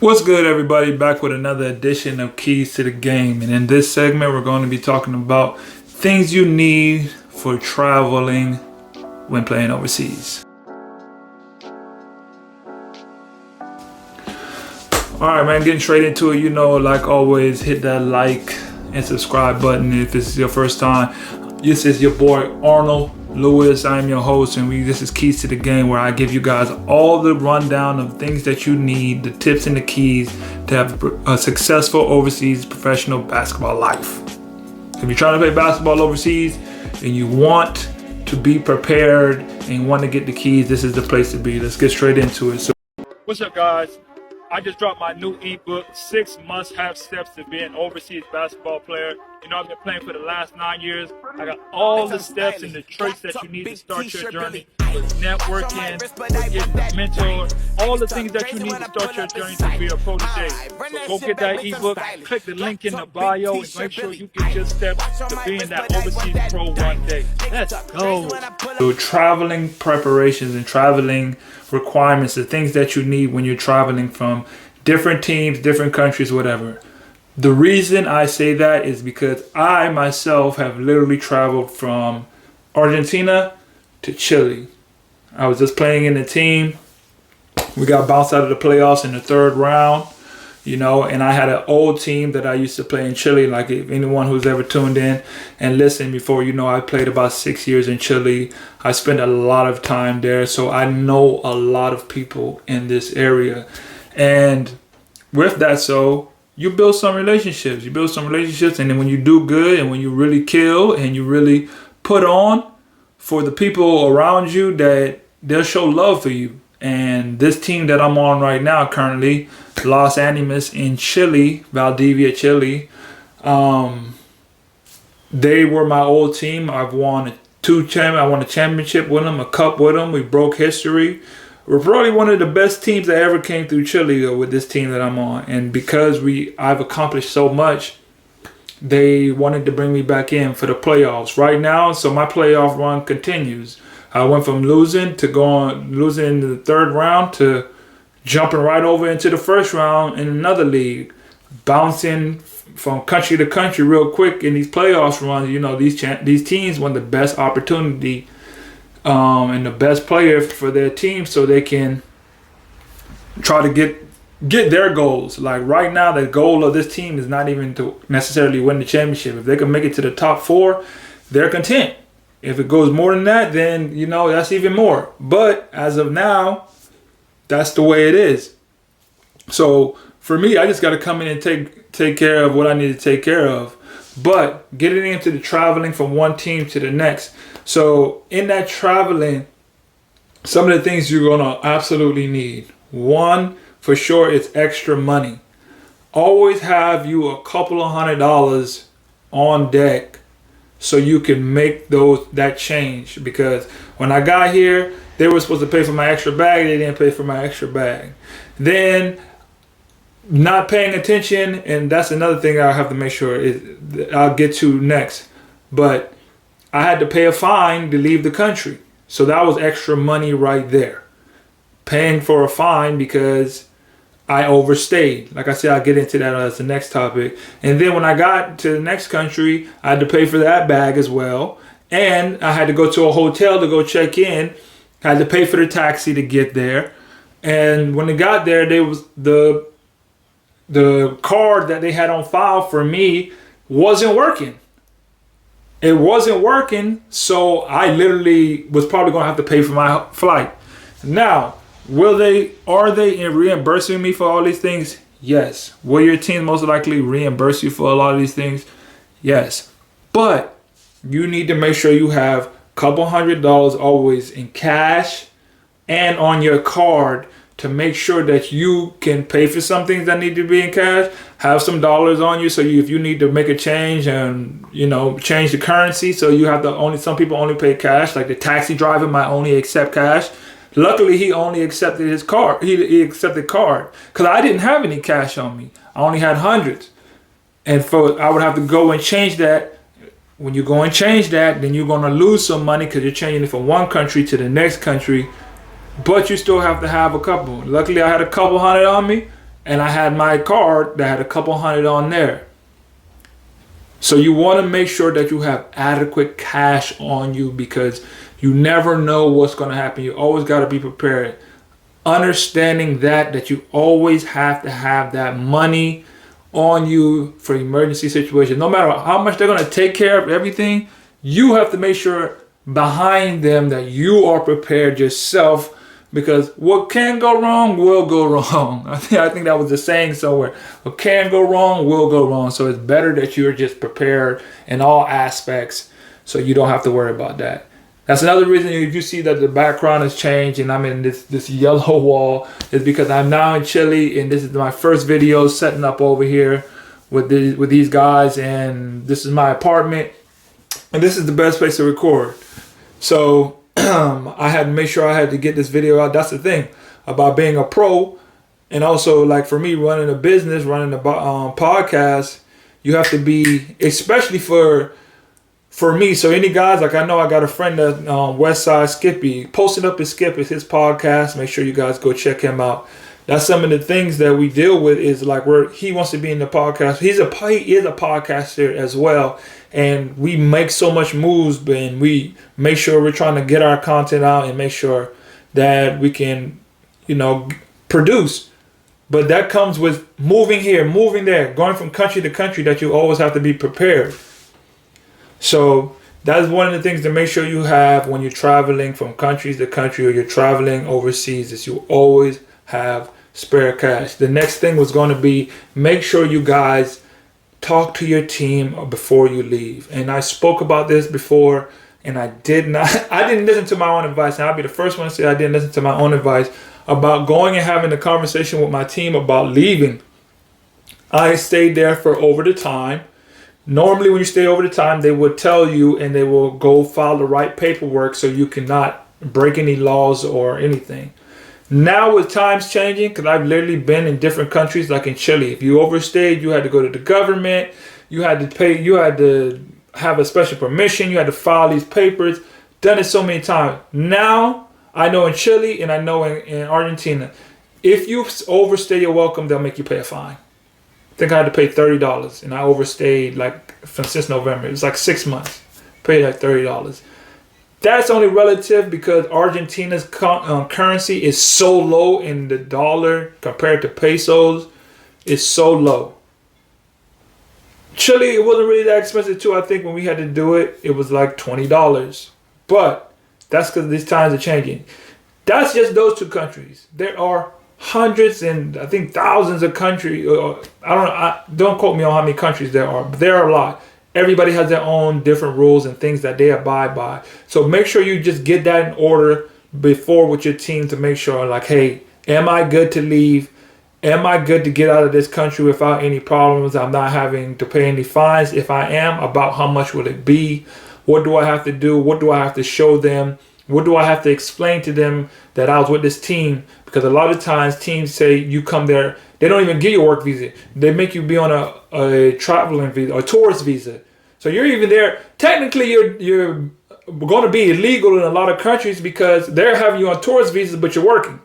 What's good, everybody? Back with another edition of Keys to the Game. And in this segment, we're going to be talking about things you need for traveling when playing overseas. Alright, man, getting straight into it. You know, like always, hit that like and subscribe button if this is your first time. This is your boy Arnold Lewis. I am your host, and this is Keys to the Game, where I give you guys all the rundown of things that you need, the tips and the keys to have a successful overseas professional basketball life. If you're trying to play basketball overseas and you want to be prepared and you want to get the keys, this is the place to be. Let's get straight into it. What's up, guys? I just dropped my new ebook, 6 must-have steps to be an overseas basketball player. You know, I've been playing for the last 9 years. I got all the steps and the traits that you need to start your journey with networking, with getting mentor, all the things that you need to start your journey to be a protege. So go get that ebook, click the link in the bio, and make sure you get your steps to being that overseas pro one day. Let's go. So traveling preparations and traveling requirements, the things that you need when you're traveling from different teams, different countries, whatever. The reason I say that is because I myself have literally traveled from Argentina to Chile. I was just playing in a team. We got bounced out of the playoffs in the 3rd round, you know, and I had an old team that I used to play in Chile. Like, if anyone who's ever tuned in and listened before, you know, I played about 6 years in Chile. I spent a lot of time there, so I know a lot of people in this area. And with that, so you build some relationships. And then when you do good and when you really kill and you really put on for the people around you, that they'll show love for you. And this team that I'm on right now, currently, Los Animas in Chile, Valdivia, Chile, they were my old team. I've won I won a championship with them, a cup with them. We broke history. We're probably one of the best teams that ever came through Chile with this team that I'm on. And because I've accomplished so much, they wanted to bring me back in for the playoffs right now. So my playoff run continues. I went from losing in the 3rd round to jumping right over into the 1st round in another league, bouncing from country to country real quick in these playoffs runs. You know, these teams want the best opportunity and the best player for their team, so they can try to get their goals. Like right now, the goal of this team is not even to necessarily win the championship. If they can make it to the top 4, they're content. If it goes more than that, then, you know, that's even more. But as of now, that's the way it is. So for me, I just got to come in and take care of what I need to take care of. But getting into the traveling from one team to the next. So in that traveling, some of the things you're going to absolutely need. One, for sure, is extra money. Always have you a couple of $100 on deck so you can make that change. Because when I got here, they were supposed to pay for my extra bag. They didn't pay for my extra bag. Then not paying attention, and that's another thing I have to make sure I'll get to next. But I had to pay a fine to leave the country. So that was extra money right there. Paying for a fine because I overstayed. Like I said, I'll get into that as the next topic. And then when I got to the next country, I had to pay for that bag as well. And I had to go to a hotel to go check in. I had to pay for the taxi to get there. And when I got there, there was the card that they had on file for me wasn't working. It wasn't working, so I literally was probably going to have to pay for my flight. Now, are they reimbursing me for all these things? Yes. Will your team most likely reimburse you for a lot of these things? Yes. But you need to make sure you have a couple $100 always in cash and on your card to make sure that you can pay for some things that need to be in cash, have some dollars on you, so if you need to make a change and, you know, change the currency, so you have to some people only pay cash, like the taxi driver might only accept cash. Luckily, he only accepted his card. He accepted card, because I didn't have any cash on me. I only had hundreds. And I would have to go and change that. When you go and change that, then you're going to lose some money because you're changing it from one country to the next country. But you still have to have a couple. Luckily, I had a couple $100 on me, and I had my card that had a couple hundred on there. So you want to make sure that you have adequate cash on you, because you never know what's going to happen. You always got to be prepared. Understanding that you always have to have that money on you for emergency situations. No matter how much they're going to take care of everything, you have to make sure behind them that you are prepared yourself, because what can go wrong will go wrong. I think that was the saying somewhere. What can go wrong will go wrong. So it's better that you're just prepared in all aspects, so you don't have to worry about that. That's another reason if you see that the background has changed and I'm in this yellow wall, is because I'm now in Chile, and this is my first video setting up over here with these guys, and this is my apartment, and this is the best place to record. So I had to make sure I had to get this video out. That's the thing about being a pro, and also like for me running a business, running a podcast, you have to be, especially for me. So any guys, like I know I got a friend that Westside Skippy posted up his his podcast. Make sure you guys go check him out. That's some of the things that we deal with, is like where he wants to be in the podcast. He is a podcaster as well. And we make so much moves, and we make sure we're trying to get our content out and make sure that we can, produce. But that comes with moving here, moving there, going from country to country, that you always have to be prepared. So that's one of the things to make sure you have when you're traveling from countries to country, or you're traveling overseas, is you always have spare cash. The next thing was going to be, make sure you guys talk to your team before you leave. And I spoke about this before, and I didn't listen to my own advice. And I'll be the first one to say I didn't listen to my own advice about going and having a conversation with my team about leaving. I stayed there for over the time. Normally when you stay over the time, they would tell you, and they will go file the right paperwork so you cannot break any laws or anything. Now with times changing, because I've literally been in different countries, like in Chile, if you overstayed, you had to go to the government, you had to pay, you had to have a special permission, you had to file these papers. Done it so many times. Now I know in Chile, and I know in Argentina, if you overstay your welcome, they'll make you pay a fine. I think I had to pay $30, and I overstayed since November. It was like 6 months. Paid like $30. That's only relative because Argentina's currency is so low, in the dollar compared to pesos is so low. Chile, it wasn't really that expensive too. I think when we had to do it, it was like $20. But that's because these times are changing. That's just those two countries. There are hundreds and I think thousands of countries. Don't quote me on how many countries there are, but there are a lot. Everybody has their own different rules and things that they abide by. So make sure you just get that in order before with your team, to make sure, like, hey, am I good to leave? Am I good to get out of this country without any problems? I'm not having to pay any fines. If I am, about how much will it be? What do I have to do? What do I have to show them? What do I have to explain to them that I was with this team? Because a lot of times teams say you come there, they don't even give you a work visa. They make you be on a traveling visa, a tourist visa. So you're even there. Technically, you're going to be illegal in a lot of countries because they're having you on tourist visas, but you're working.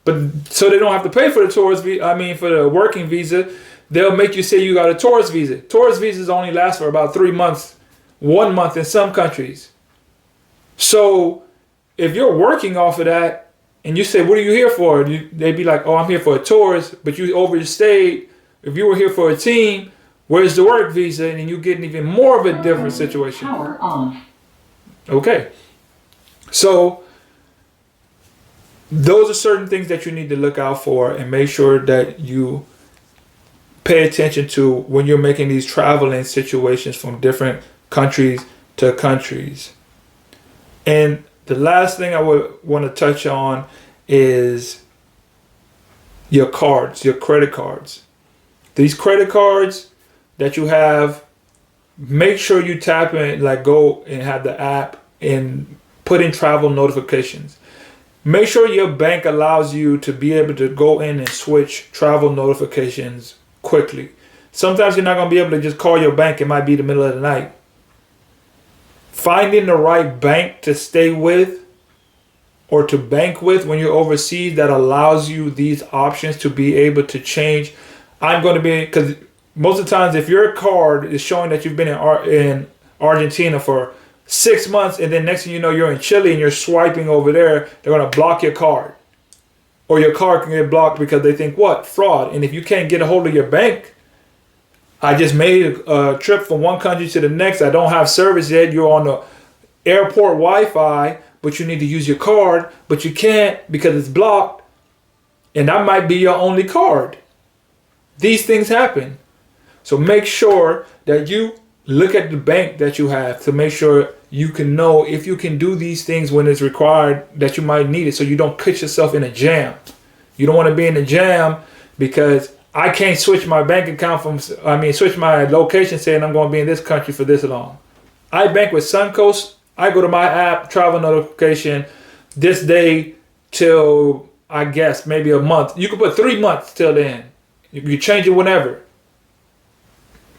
But so they don't have to pay for the tourist visa. For the working visa, they'll make you say you got a tourist visa. Tourist visas only last for about 3 months, 1 month in some countries. So if you're working off of that and you say, what are you here for? They'd be like, oh, I'm here for a tourist, but you overstayed. If you were here for a team, where's the work visa? And you're getting even more of a different situation. Power on. Okay. So those are certain things that you need to look out for and make sure that you pay attention to when you're making these traveling situations from different countries to countries. And the last thing I would want to touch on is your cards, your credit cards. These credit cards that you have, make sure you tap in, like go and have the app and put in travel notifications. Make sure your bank allows you to be able to go in and switch travel notifications quickly. Sometimes you're not going to be able to just call your bank. It might be the middle of the night. Finding the right bank to stay with or to bank with when you're overseas that allows you these options to be able to change. I'm going to be, because most of the times if your card is showing that you've been in Argentina for 6 months, and then next thing you know you're in Chile and you're swiping over there, they're going to block your card. Or your card can get blocked because they think, what? Fraud. And if you can't get a hold of your bank, I just made a trip from one country to the next. I don't have service yet. You're on the airport Wi-Fi, but you need to use your card, but you can't because it's blocked. And that might be your only card. These things happen. So make sure that you look at the bank that you have to make sure you can know if you can do these things when it's required that you might need it, so you don't put yourself in a jam. You don't want to be in a jam because I can't switch my bank account switch my location saying I'm going to be in this country for this long. I bank with Suncoast. I go to my app, travel notification, this day till I guess maybe a month. You can put 3 months till then. You change it whenever.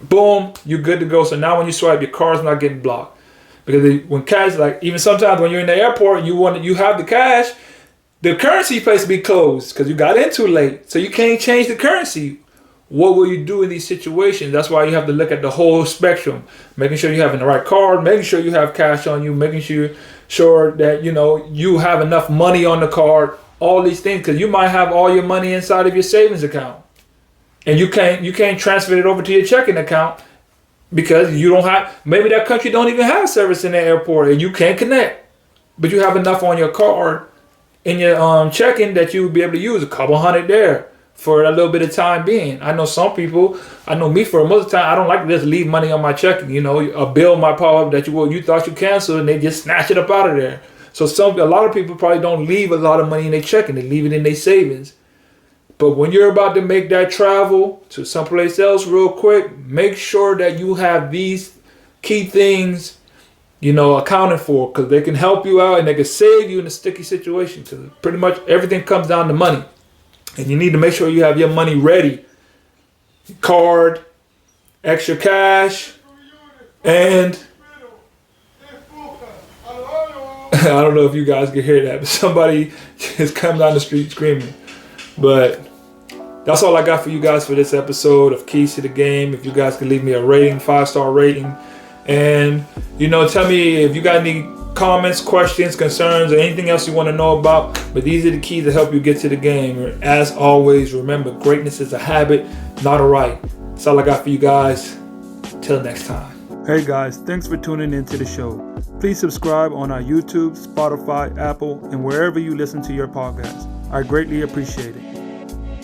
Boom, you're good to go. So now when you swipe, your card's not getting blocked. Because when cash, like even sometimes when you're in the airport, you have the cash, the currency place to be closed because you got in too late. So you can't change the currency. What will you do in these situations? That's why you have to look at the whole spectrum, making sure you're having the right card, making sure you have cash on you, making sure that you have enough money on the card, all these things, because you might have all your money inside of your savings account. And you can't transfer it over to your checking account because you don't have, maybe that country don't even have service in the airport and you can't connect. But you have enough on your card in your checking that you would be able to use a couple hundred there for a little bit of time being. I know some people, I know me for most of the time, I don't like to just leave money on my checking. A bill might pop up that you thought you canceled and they just snatch it up out of there. So a lot of people probably don't leave a lot of money in their checking. They leave it in their savings. But when you're about to make that travel to someplace else real quick, make sure that you have these key things, accounted for, because they can help you out and they can save you in a sticky situation. Because pretty much everything comes down to money. And you need to make sure you have your money ready. Card, extra cash, and I don't know if you guys can hear that, but somebody just come down the street screaming. But that's all I got for you guys for this episode of Keys to the Game. If you guys can leave me a rating, 5-star rating. And, tell me if you got any comments, questions, concerns, or anything else you want to know about. But these are the keys to help you get to the game. As always, remember, greatness is a habit, not a right. That's all I got for you guys. Till next time. Hey guys, thanks for tuning into the show. Please subscribe on our YouTube, Spotify, Apple, and wherever you listen to your podcast. I greatly appreciate it.